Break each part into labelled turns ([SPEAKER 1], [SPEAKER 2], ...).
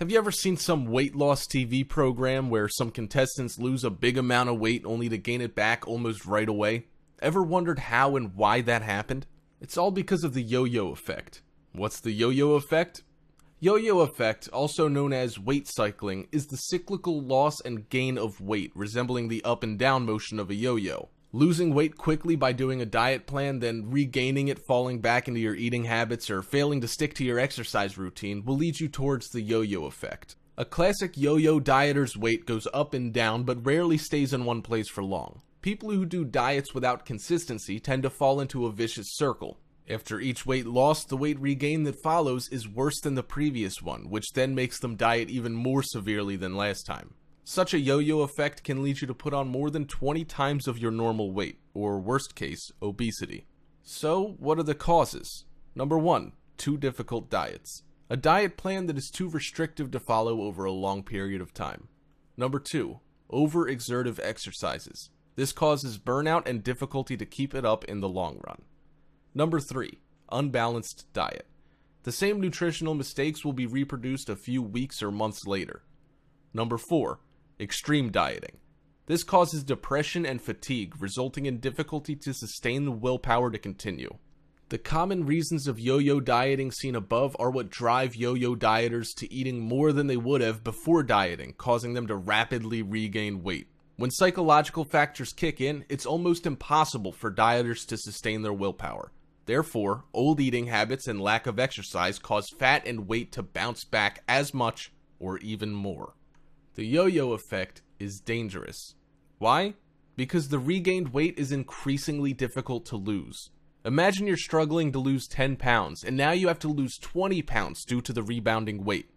[SPEAKER 1] Have you ever seen some weight loss TV program where some contestants lose a big amount of weight only to gain it back almost right away? Ever wondered how and why that happened? It's all because of the yo-yo effect. What's the yo-yo effect? Yo-yo effect, also known as weight cycling, is the cyclical loss and gain of weight, resembling the up and down motion of a yo-yo. Losing weight quickly by doing a diet plan, then regaining it falling back into your eating habits or failing to stick to your exercise routine will lead you towards the yo-yo effect. A classic yo-yo dieter's weight goes up and down but rarely stays in one place for long. People who do diets without consistency tend to fall into a vicious circle. After each weight loss, the weight regain that follows is worse than the previous one, which then makes them diet even more severely than last time. Such a yo-yo effect can lead you to put on more than 20 times of your normal weight, or worst case, obesity. So, what are the causes? Number 1, too difficult diets. A diet plan that is too restrictive to follow over a long period of time. Number 2, overexertive exercises. This causes burnout and difficulty to keep it up in the long run. Number 3, unbalanced diet. The same nutritional mistakes will be reproduced a few weeks or months later. Number 4, extreme dieting. This causes depression and fatigue, resulting in difficulty to sustain the willpower to continue. The common reasons of yo-yo dieting seen above are what drive yo-yo dieters to eating more than they would have before dieting, causing them to rapidly regain weight. When psychological factors kick in, it's almost impossible for dieters to sustain their willpower. Therefore, old eating habits and lack of exercise cause fat and weight to bounce back as much or even more. The yo-yo effect is dangerous. Why? Because the regained weight is increasingly difficult to lose. Imagine you're struggling to lose 10 pounds, and now you have to lose 20 pounds due to the rebounding weight.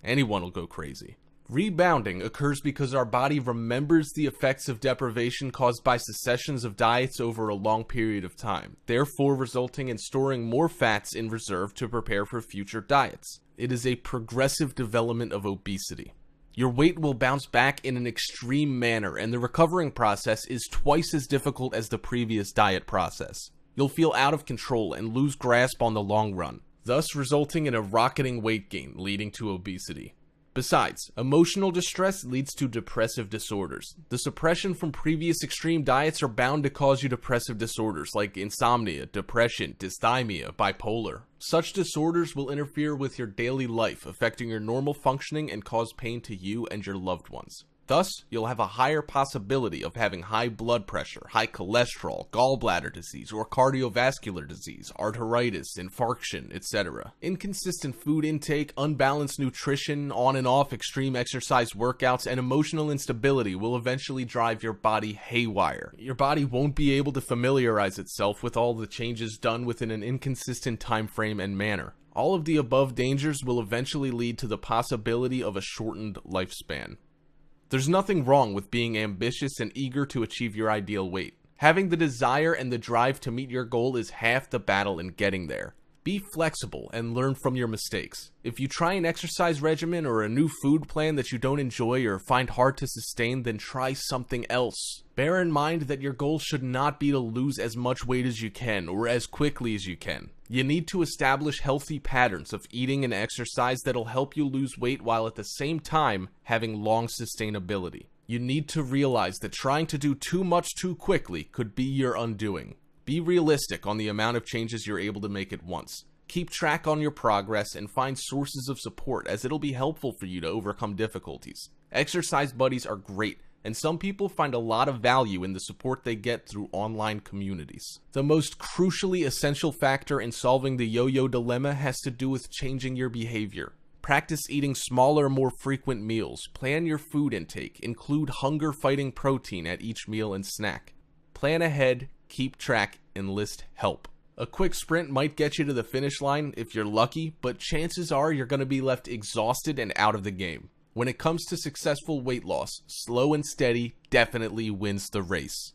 [SPEAKER 1] Anyone will go crazy. Rebounding occurs because our body remembers the effects of deprivation caused by successions of diets over a long period of time, therefore resulting in storing more fats in reserve to prepare for future diets. It is a progressive development of obesity. Your weight will bounce back in an extreme manner, and the recovering process is twice as difficult as the previous diet process. You'll feel out of control and lose grasp on the long run, thus resulting in a rocketing weight gain, leading to obesity. Besides, emotional distress leads to depressive disorders. The suppression from previous extreme diets are bound to cause you depressive disorders like insomnia, depression, dysthymia, bipolar. Such disorders will interfere with your daily life, affecting your normal functioning and cause pain to you and your loved ones. Thus, you'll have a higher possibility of having high blood pressure, high cholesterol, gallbladder disease, or cardiovascular disease, arteritis, infarction, etc. Inconsistent food intake, unbalanced nutrition, on and off extreme exercise workouts, and emotional instability will eventually drive your body haywire. Your body won't be able to familiarize itself with all the changes done within an inconsistent time frame and manner. All of the above dangers will eventually lead to the possibility of a shortened lifespan. There's nothing wrong with being ambitious and eager to achieve your ideal weight. Having the desire and the drive to meet your goal is half the battle in getting there. Be flexible and learn from your mistakes. If you try an exercise regimen or a new food plan that you don't enjoy or find hard to sustain, then try something else. Bear in mind that your goal should not be to lose as much weight as you can or as quickly as you can. You need to establish healthy patterns of eating and exercise that'll help you lose weight while at the same time having long sustainability. You need to realize that trying to do too much too quickly could be your undoing. Be realistic on the amount of changes you're able to make at once. Keep track on your progress and find sources of support, as it'll be helpful for you to overcome difficulties. Exercise buddies are great, and some people find a lot of value in the support they get through online communities. The most crucially essential factor in solving the yo-yo dilemma has to do with changing your behavior. Practice eating smaller, more frequent meals. Plan your food intake. Include hunger-fighting protein at each meal and snack. Plan ahead, keep track, and list help. A quick sprint might get you to the finish line if you're lucky, but chances are you're going to be left exhausted and out of the game. When it comes to successful weight loss, slow and steady definitely wins the race.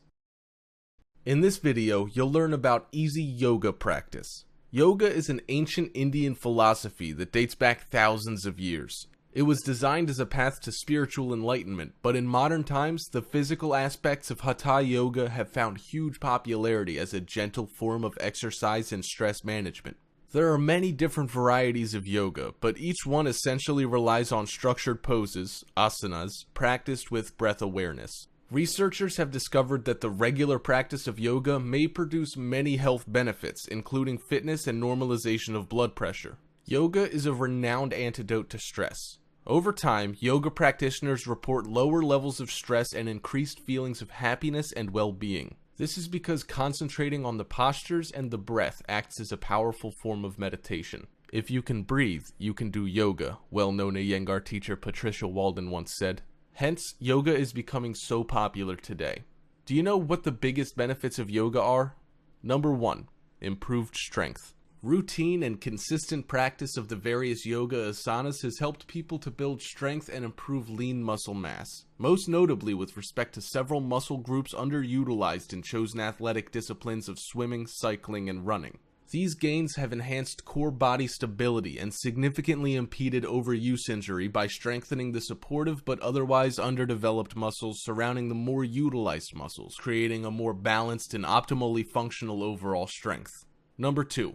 [SPEAKER 1] In this video, you'll learn about easy yoga practice. Yoga is an ancient Indian philosophy that dates back thousands of years. It was designed as a path to spiritual enlightenment, but in modern times, the physical aspects of Hatha Yoga have found huge popularity as a gentle form of exercise and stress management. There are many different varieties of yoga, but each one essentially relies on structured poses, asanas, practiced with breath awareness. Researchers have discovered that the regular practice of yoga may produce many health benefits, including fitness and normalization of blood pressure. Yoga is a renowned antidote to stress. Over time, yoga practitioners report lower levels of stress and increased feelings of happiness and well-being. This is because concentrating on the postures and the breath acts as a powerful form of meditation. If you can breathe, you can do yoga, well-known Iyengar teacher Patricia Walden once said. Hence, yoga is becoming so popular today. Do you know what the biggest benefits of yoga are? Number 1. Improved strength. Routine and consistent practice of the various yoga asanas has helped people to build strength and improve lean muscle mass, most notably with respect to several muscle groups underutilized in chosen athletic disciplines of swimming, cycling, and running. These gains have enhanced core body stability and significantly impeded overuse injury by strengthening the supportive but otherwise underdeveloped muscles surrounding the more utilized muscles, creating a more balanced and optimally functional overall strength. Number 2.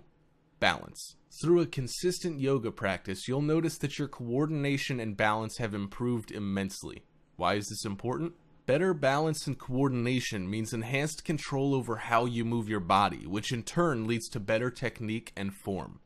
[SPEAKER 1] Balance. Through a consistent yoga practice, you'll notice that your coordination and balance have improved immensely. Why is this important? Better balance and coordination means enhanced control over how you move your body, which in turn leads to better technique and form.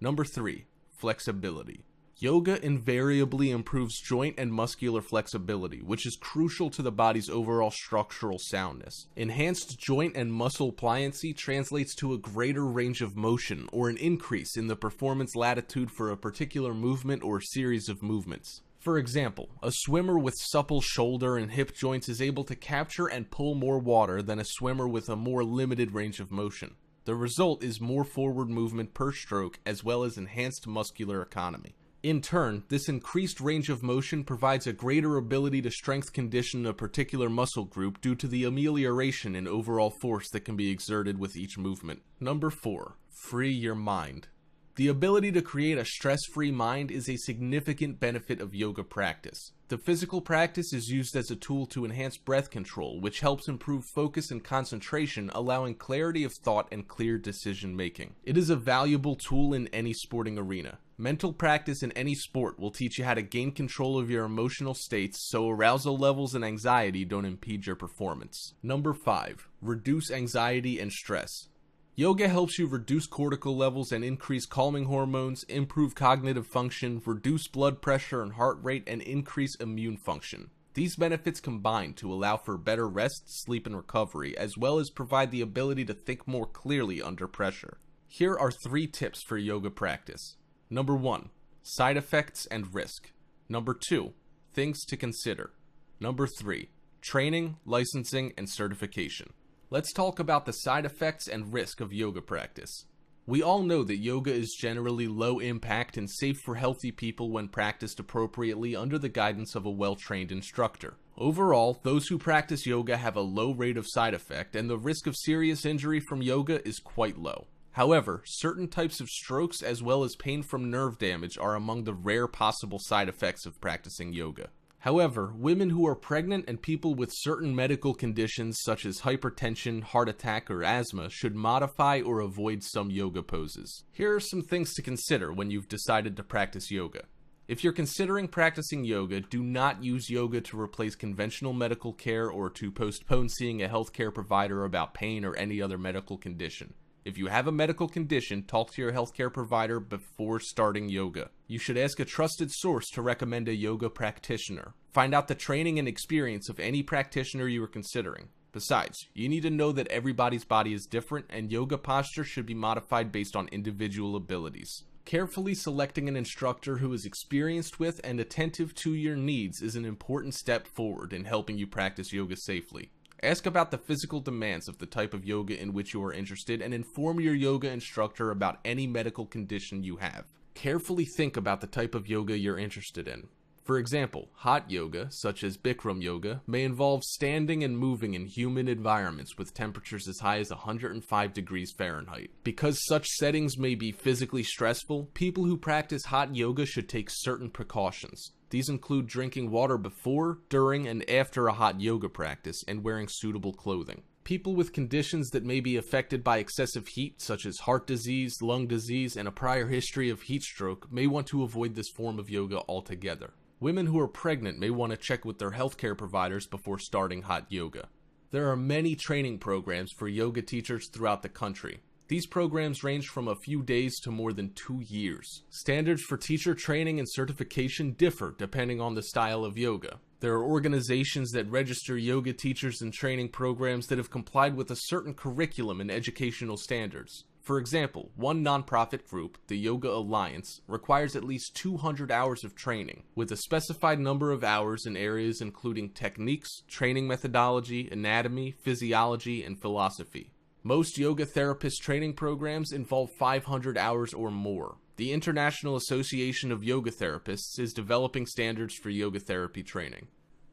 [SPEAKER 1] Number 3. Flexibility. Yoga invariably improves joint and muscular flexibility, which is crucial to the body's overall structural soundness. Enhanced joint and muscle pliancy translates to a greater range of motion or an increase in the performance latitude for a particular movement or series of movements. For example, a swimmer with supple shoulder and hip joints is able to capture and pull more water than a swimmer with a more limited range of motion. The result is more forward movement per stroke as well as enhanced muscular economy. In turn, this increased range of motion provides a greater ability to strength condition a particular muscle group due to the amelioration in overall force that can be exerted with each movement. Number 4. Free your mind. The ability to create a stress-free mind is a significant benefit of yoga practice. The physical practice is used as a tool to enhance breath control, which helps improve focus and concentration, allowing clarity of thought and clear decision-making. It is a valuable tool in any sporting arena. Mental practice in any sport will teach you how to gain control of your emotional states so arousal levels and anxiety don't impede your performance. Number 5. Reduce anxiety and stress. Yoga helps you reduce cortical levels and increase calming hormones, improve cognitive function, reduce blood pressure and heart rate, and increase immune function. These benefits combine to allow for better rest, sleep, and recovery, as well as provide the ability to think more clearly under pressure. Here are 3 tips for yoga practice. Number 1. Side effects and risk. Number 2. Things to consider. Number 3. Training, licensing, and certification. Let's talk about the side effects and risk of yoga practice. We all know that yoga is generally low impact and safe for healthy people when practiced appropriately under the guidance of a well-trained instructor. Overall, those who practice yoga have a low rate of side effect, and the risk of serious injury from yoga is quite low. However, certain types of strokes as well as pain from nerve damage are among the rare possible side effects of practicing yoga. However, women who are pregnant and people with certain medical conditions such as hypertension, heart attack, or asthma should modify or avoid some yoga poses. Here are some things to consider when you've decided to practice yoga. If you're considering practicing yoga, do not use yoga to replace conventional medical care or to postpone seeing a healthcare provider about pain or any other medical condition. If you have a medical condition, talk to your healthcare provider before starting yoga. You should ask a trusted source to recommend a yoga practitioner. Find out the training and experience of any practitioner you are considering. Besides, you need to know that everybody's body is different and yoga posture should be modified based on individual abilities. Carefully selecting an instructor who is experienced with and attentive to your needs is an important step forward in helping you practice yoga safely. Ask about the physical demands of the type of yoga in which you are interested and inform your yoga instructor about any medical condition you have. Carefully think about the type of yoga you're interested in. For example, hot yoga, such as Bikram yoga, may involve standing and moving in humid environments with temperatures as high as 105 degrees Fahrenheit. Because such settings may be physically stressful, people who practice hot yoga should take certain precautions. These include drinking water before, during, and after a hot yoga practice and wearing suitable clothing. People with conditions that may be affected by excessive heat, such as heart disease, lung disease, and a prior history of heat stroke, may want to avoid this form of yoga altogether. Women who are pregnant may want to check with their healthcare providers before starting hot yoga. There are many training programs for yoga teachers throughout the country. These programs range from a few days to more than 2 years. Standards for teacher training and certification differ depending on the style of yoga. There are organizations that register yoga teachers and training programs that have complied with a certain curriculum and educational standards. For example, one nonprofit group, the Yoga Alliance, requires at least 200 hours of training, with a specified number of hours in areas including techniques, training methodology, anatomy, physiology, and philosophy. Most yoga therapist training programs involve 500 hours or more. The International Association of Yoga Therapists is developing standards for yoga therapy training.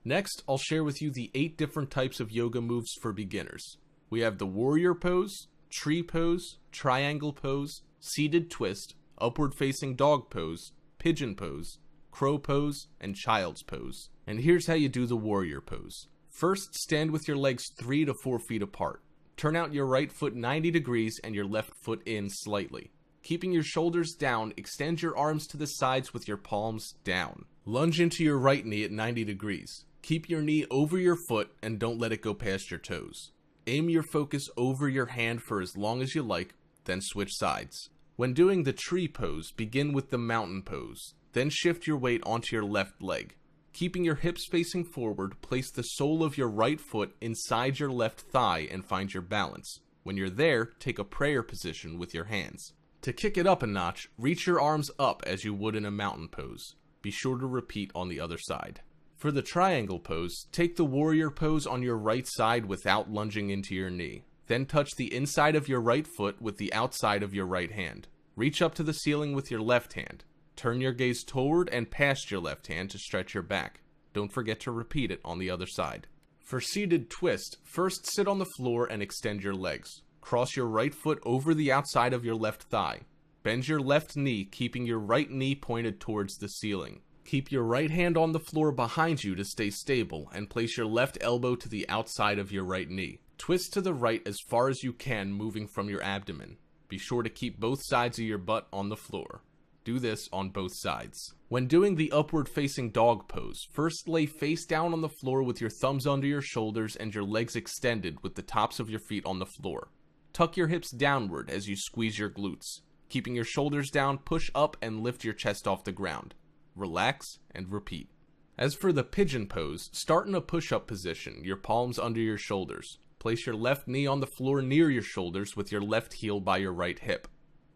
[SPEAKER 1] Next, I'll share with you the 8 different types of yoga moves for beginners. We have the warrior pose, tree pose, triangle pose, seated twist, upward facing dog pose, pigeon pose, crow pose, and child's pose. And here's how you do the warrior pose. First, stand with your legs 3 to 4 feet apart. Turn out your right foot 90 degrees and your left foot in slightly. Keeping your shoulders down, extend your arms to the sides with your palms down. Lunge into your right knee at 90 degrees. Keep your knee over your foot and don't let it go past your toes. Aim your focus over your hand for as long as you like, then switch sides. When doing the tree pose, begin with the mountain pose. Then shift your weight onto your left leg. Keeping your hips facing forward, place the sole of your right foot inside your left thigh and find your balance. When you're there, take a prayer position with your hands. To kick it up a notch, reach your arms up as you would in a mountain pose. Be sure to repeat on the other side. For the triangle pose, take the warrior pose on your right side without lunging into your knee. Then touch the inside of your right foot with the outside of your right hand. Reach up to the ceiling with your left hand. Turn your gaze toward and past your left hand to stretch your back. Don't forget to repeat it on the other side. For seated twist, first sit on the floor and extend your legs. Cross your right foot over the outside of your left thigh. Bend your left knee, keeping your right knee pointed towards the ceiling. Keep your right hand on the floor behind you to stay stable, and place your left elbow to the outside of your right knee. Twist to the right as far as you can, moving from your abdomen. Be sure to keep both sides of your butt on the floor. Do this on both sides. When doing the upward facing dog pose, first lay face down on the floor with your thumbs under your shoulders and your legs extended with the tops of your feet on the floor. Tuck your hips downward as you squeeze your glutes. Keeping your shoulders down, push up and lift your chest off the ground. Relax and repeat. As for the pigeon pose, start in a push-up position, your palms under your shoulders. Place your left knee on the floor near your shoulders with your left heel by your right hip.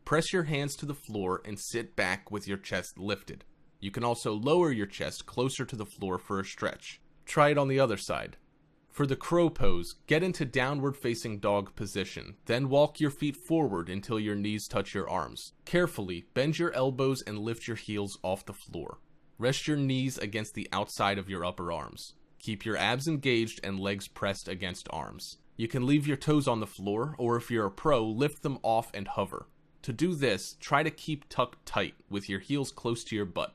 [SPEAKER 1] Press your hands to the floor and sit back with your chest lifted. You can also lower your chest closer to the floor for a stretch. Try it on the other side. For the crow pose, get into downward facing dog position, then walk your feet forward until your knees touch your arms. Carefully, bend your elbows and lift your heels off the floor. Rest your knees against the outside of your upper arms. Keep your abs engaged and legs pressed against arms. You can leave your toes on the floor, or if you're a pro, lift them off and hover. To do this, try to keep tucked tight with your heels close to your butt.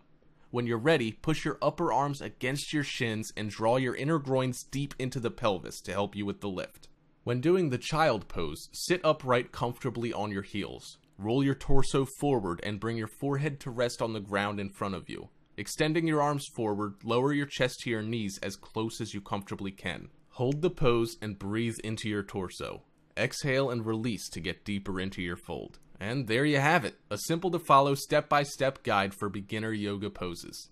[SPEAKER 1] When you're ready, push your upper arms against your shins and draw your inner groins deep into the pelvis to help you with the lift. When doing the child pose, sit upright comfortably on your heels. Roll your torso forward and bring your forehead to rest on the ground in front of you. Extending your arms forward, lower your chest to your knees as close as you comfortably can. Hold the pose and breathe into your torso. Exhale and release to get deeper into your fold. And there you have it, a simple to follow step-by-step guide for beginner yoga poses.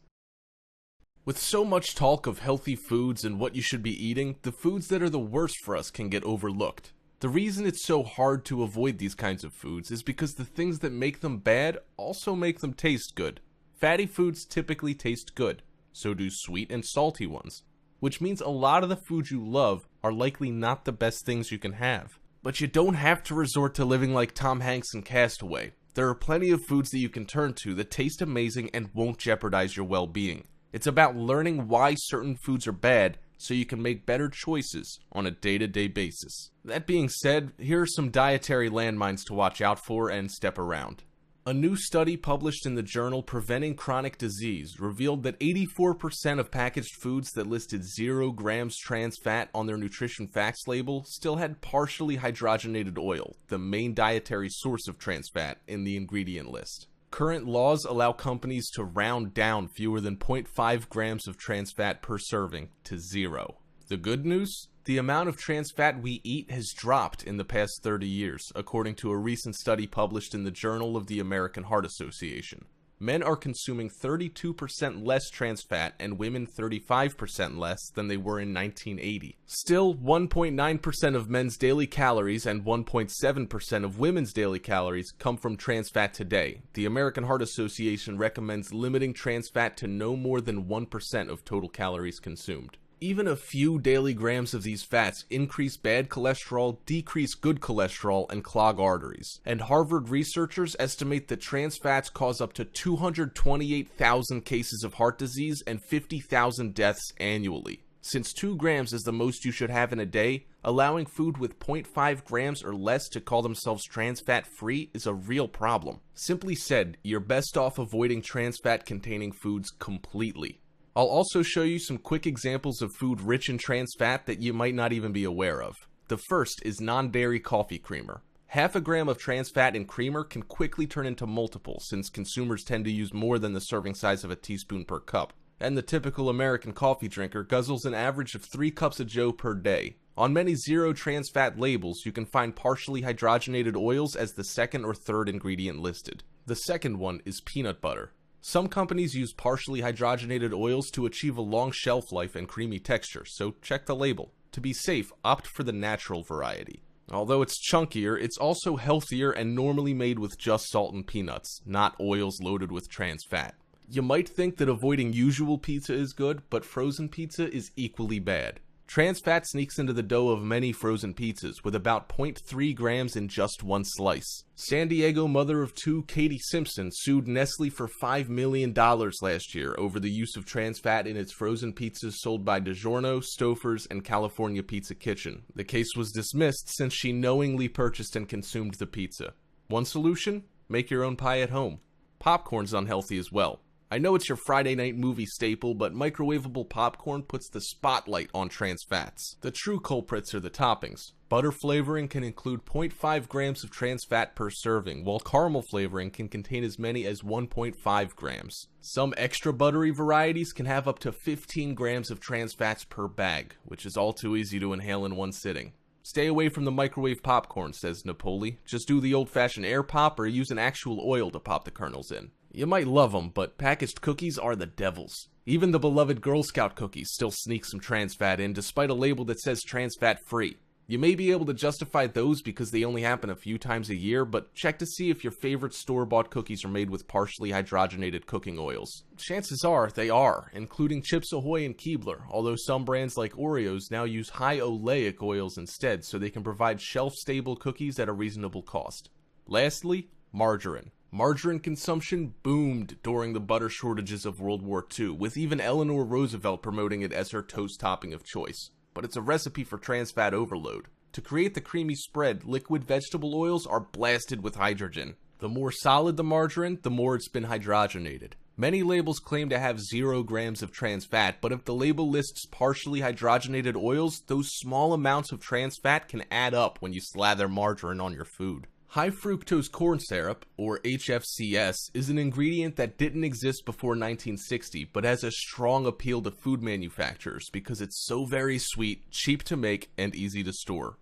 [SPEAKER 1] With so much talk of healthy foods and what you should be eating, the foods that are the worst for us can get overlooked. The reason it's so hard to avoid these kinds of foods is because the things that make them bad also make them taste good. Fatty foods typically taste good, so do sweet and salty ones, which means a lot of the foods you love are likely not the best things you can have. But you don't have to resort to living like Tom Hanks in Castaway. There are plenty of foods that you can turn to that taste amazing and won't jeopardize your well-being. It's about learning why certain foods are bad so you can make better choices on a day-to-day basis. That being said, here are some dietary landmines to watch out for and step around. A new study published in the journal Preventing Chronic Disease revealed that 84% of packaged foods that listed 0 grams trans fat on their nutrition facts label still had partially hydrogenated oil, the main dietary source of trans fat, in the ingredient list. Current laws allow companies to round down fewer than 0.5 grams of trans fat per serving to 0. The good news? The amount of trans fat we eat has dropped in the past 30 years, according to a recent study published in the Journal of the American Heart Association. Men are consuming 32% less trans fat and women 35% less than they were in 1980. Still, 1.9% of men's daily calories and 1.7% of women's daily calories come from trans fat today. The American Heart Association recommends limiting trans fat to no more than 1% of total calories consumed. Even a few daily grams of these fats increase bad cholesterol, decrease good cholesterol, and clog arteries. And Harvard researchers estimate that trans fats cause up to 228,000 cases of heart disease and 50,000 deaths annually. Since 2 grams is the most you should have in a day, allowing food with 0.5 grams or less to call themselves trans fat free is a real problem. Simply said, you're best off avoiding trans fat containing foods completely. I'll also show you some quick examples of food rich in trans fat that you might not even be aware of. The first is non-dairy coffee creamer. Half a gram of trans fat in creamer can quickly turn into multiple, since consumers tend to use more than the serving size of a teaspoon per cup. And the typical American coffee drinker guzzles an average of 3 cups of joe per day. On many zero trans fat labels, you can find partially hydrogenated oils as the second or third ingredient listed. The second one is peanut butter. Some companies use partially hydrogenated oils to achieve a long shelf life and creamy texture, so check the label. To be safe, opt for the natural variety. Although it's chunkier, it's also healthier and normally made with just salt and peanuts, not oils loaded with trans fat. You might think that avoiding usual pizza is good, but frozen pizza is equally bad. Trans fat sneaks into the dough of many frozen pizzas, with about 0.3 grams in just one slice. San Diego mother of 2 Katie Simpson sued Nestle for $5 million last year over the use of trans fat in its frozen pizzas sold by DiGiorno, Stouffer's, and California Pizza Kitchen. The case was dismissed since she knowingly purchased and consumed the pizza. One solution? Make your own pie at home. Popcorn's unhealthy as well. I know it's your Friday night movie staple, but microwavable popcorn puts the spotlight on trans fats. The true culprits are the toppings. Butter flavoring can include 0.5 grams of trans fat per serving, while caramel flavoring can contain as many as 1.5 grams. Some extra buttery varieties can have up to 15 grams of trans fats per bag, which is all too easy to inhale in one sitting. Stay away from the microwave popcorn, says Napoli. Just do the old-fashioned air pop or use an actual oil to pop the kernels in. You might love them, but packaged cookies are the devil's. Even the beloved Girl Scout cookies still sneak some trans fat in, despite a label that says trans fat free. You may be able to justify those because they only happen a few times a year, but check to see if your favorite store-bought cookies are made with partially hydrogenated cooking oils. Chances are they are, including Chips Ahoy and Keebler, although some brands like Oreos now use high oleic oils instead so they can provide shelf-stable cookies at a reasonable cost. Lastly, margarine. Margarine consumption boomed during the butter shortages of World War II, with even Eleanor Roosevelt promoting it as her toast topping of choice. But it's a recipe for trans fat overload. To create the creamy spread, liquid vegetable oils are blasted with hydrogen. The more solid the margarine, the more it's been hydrogenated. Many labels claim to have 0 grams of trans fat, but if the label lists partially hydrogenated oils, those small amounts of trans fat can add up when you slather margarine on your food. High fructose corn syrup, or HFCS, is an ingredient that didn't exist before 1960, but has a strong appeal to food manufacturers because it's so very sweet, cheap to make, and easy to store.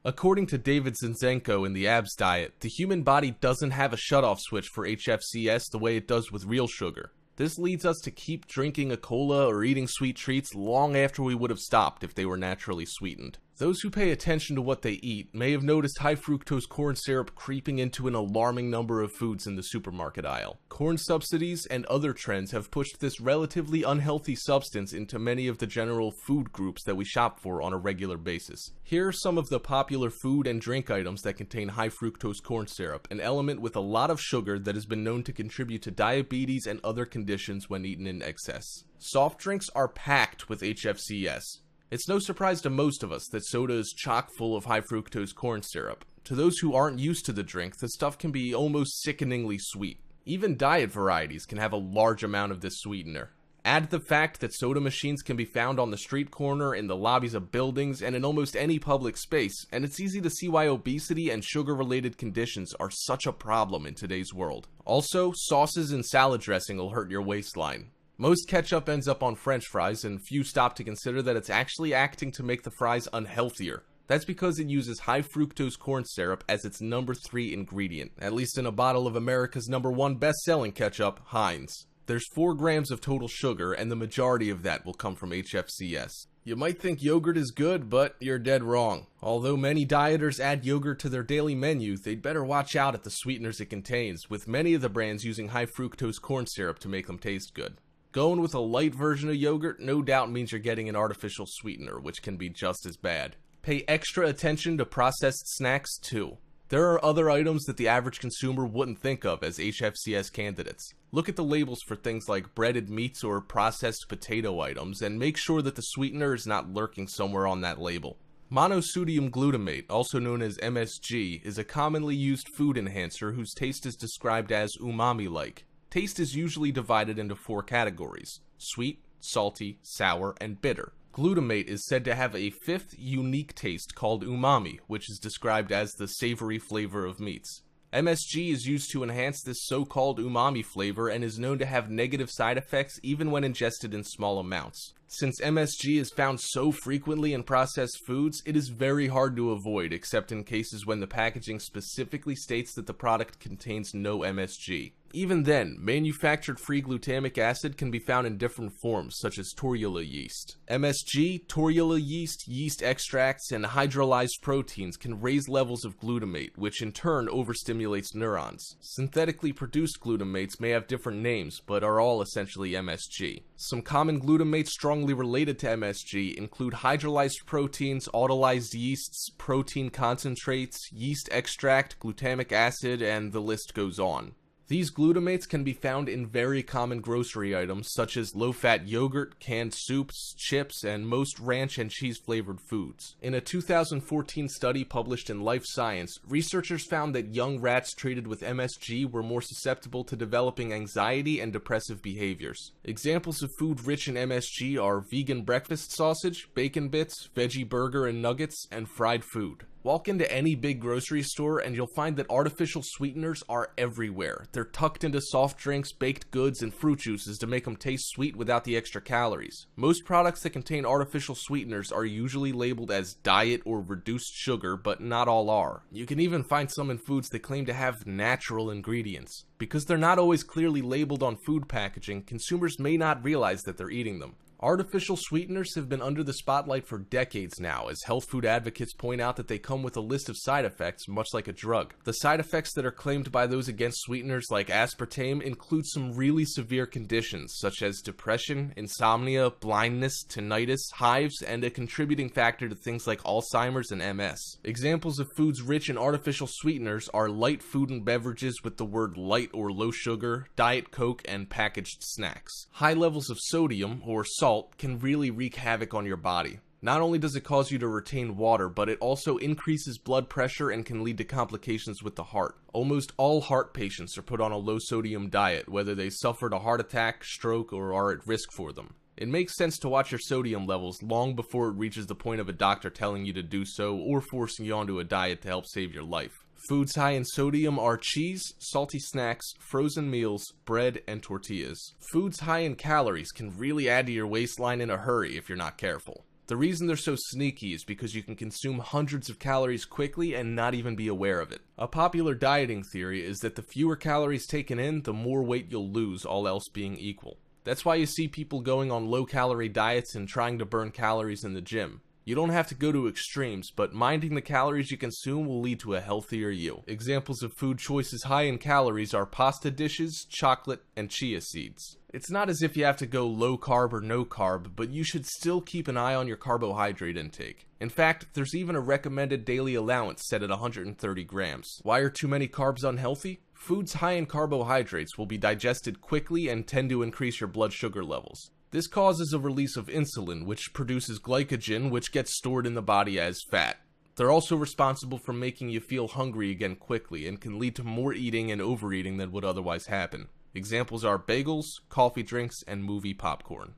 [SPEAKER 1] According to David Zinczenko in the Abs Diet, the human body doesn't have a shutoff switch for HFCS the way it does with real sugar. This leads us to keep drinking a cola or eating sweet treats long after we would have stopped if they were naturally sweetened. Those who pay attention to what they eat may have noticed high fructose corn syrup creeping into an alarming number of foods in the supermarket aisle. Corn subsidies and other trends have pushed this relatively unhealthy substance into many of the general food groups that we shop for on a regular basis. Here are some of the popular food and drink items that contain high fructose corn syrup, an element with a lot of sugar that has been known to contribute to diabetes and other conditions when eaten in excess. Soft drinks are packed with HFCS. It's no surprise to most of us that soda is chock full of high fructose corn syrup. To those who aren't used to the drink, the stuff can be almost sickeningly sweet. Even diet varieties can have a large amount of this sweetener. Add the fact that soda machines can be found on the street corner, in the lobbies of buildings, and in almost any public space, and it's easy to see why obesity and sugar-related conditions are such a problem in today's world. Also, sauces and salad dressing will hurt your waistline. Most ketchup ends up on French fries, and few stop to consider that it's actually acting to make the fries unhealthier. That's because it uses high fructose corn syrup as its number 3 ingredient, at least in a bottle of America's number 1 best-selling ketchup, Heinz. There's 4 grams of total sugar, and the majority of that will come from HFCS. You might think yogurt is good, but you're dead wrong. Although many dieters add yogurt to their daily menu, they'd better watch out at the sweeteners it contains, with many of the brands using high fructose corn syrup to make them taste good. Going with a light version of yogurt no doubt means you're getting an artificial sweetener, which can be just as bad. Pay extra attention to processed snacks too. There are other items that the average consumer wouldn't think of as HFCS candidates. Look at the labels for things like breaded meats or processed potato items, and make sure that the sweetener is not lurking somewhere on that label. Monosodium glutamate, also known as MSG, is a commonly used food enhancer whose taste is described as umami-like. Taste is usually divided into 4 categories: sweet, salty, sour, and bitter. Glutamate is said to have a 5th unique taste called umami, which is described as the savory flavor of meats. MSG is used to enhance this so-called umami flavor and is known to have negative side effects even when ingested in small amounts. Since MSG is found so frequently in processed foods, it is very hard to avoid, except in cases when the packaging specifically states that the product contains no MSG. Even then, manufactured free glutamic acid can be found in different forms, such as torula yeast. MSG, torula yeast, yeast extracts, and hydrolyzed proteins can raise levels of glutamate, which in turn overstimulates neurons. Synthetically produced glutamates may have different names, but are all essentially MSG. Some common glutamates strongly related to MSG include hydrolyzed proteins, autolyzed yeasts, protein concentrates, yeast extract, glutamic acid, and the list goes on. These glutamates can be found in very common grocery items such as low-fat yogurt, canned soups, chips, and most ranch and cheese-flavored foods. In a 2014 study published in Life Science, researchers found that young rats treated with MSG were more susceptible to developing anxiety and depressive behaviors. Examples of food rich in MSG are vegan breakfast sausage, bacon bits, veggie burger and nuggets, and fried food. Walk into any big grocery store and you'll find that artificial sweeteners are everywhere. They're tucked into soft drinks, baked goods, and fruit juices to make them taste sweet without the extra calories. Most products that contain artificial sweeteners are usually labeled as diet or reduced sugar, but not all are. You can even find some in foods that claim to have natural ingredients. Because they're not always clearly labeled on food packaging, consumers may not realize that they're eating them. Artificial sweeteners have been under the spotlight for decades now, as health food advocates point out that they come with a list of side effects, much like a drug. The side effects that are claimed by those against sweeteners like aspartame include some really severe conditions, such as depression, insomnia, blindness, tinnitus, hives, and a contributing factor to things like Alzheimer's and MS. Examples of foods rich in artificial sweeteners are light food and beverages with the word light or low sugar, Diet Coke, and packaged snacks. High levels of sodium, or salt, can really wreak havoc on your body. Not only does it cause you to retain water, but it also increases blood pressure and can lead to complications with the heart. Almost all heart patients are put on a low-sodium diet, whether they suffered a heart attack, stroke, or are at risk for them. It makes sense to watch your sodium levels long before it reaches the point of a doctor telling you to do so or forcing you onto a diet to help save your life. Foods high in sodium are cheese, salty snacks, frozen meals, bread, and tortillas. Foods high in calories can really add to your waistline in a hurry if you're not careful. The reason they're so sneaky is because you can consume hundreds of calories quickly and not even be aware of it. A popular dieting theory is that the fewer calories taken in, the more weight you'll lose, all else being equal. That's why you see people going on low-calorie diets and trying to burn calories in the gym. You don't have to go to extremes, but minding the calories you consume will lead to a healthier you. Examples of food choices high in calories are pasta dishes, chocolate, and chia seeds. It's not as if you have to go low carb or no carb, but you should still keep an eye on your carbohydrate intake. In fact, there's even a recommended daily allowance set at 130 grams. Why are too many carbs unhealthy? Foods high in carbohydrates will be digested quickly and tend to increase your blood sugar levels. This causes a release of insulin, which produces glycogen, which gets stored in the body as fat. They're also responsible for making you feel hungry again quickly and can lead to more eating and overeating than would otherwise happen. Examples are bagels, coffee drinks, and movie popcorn.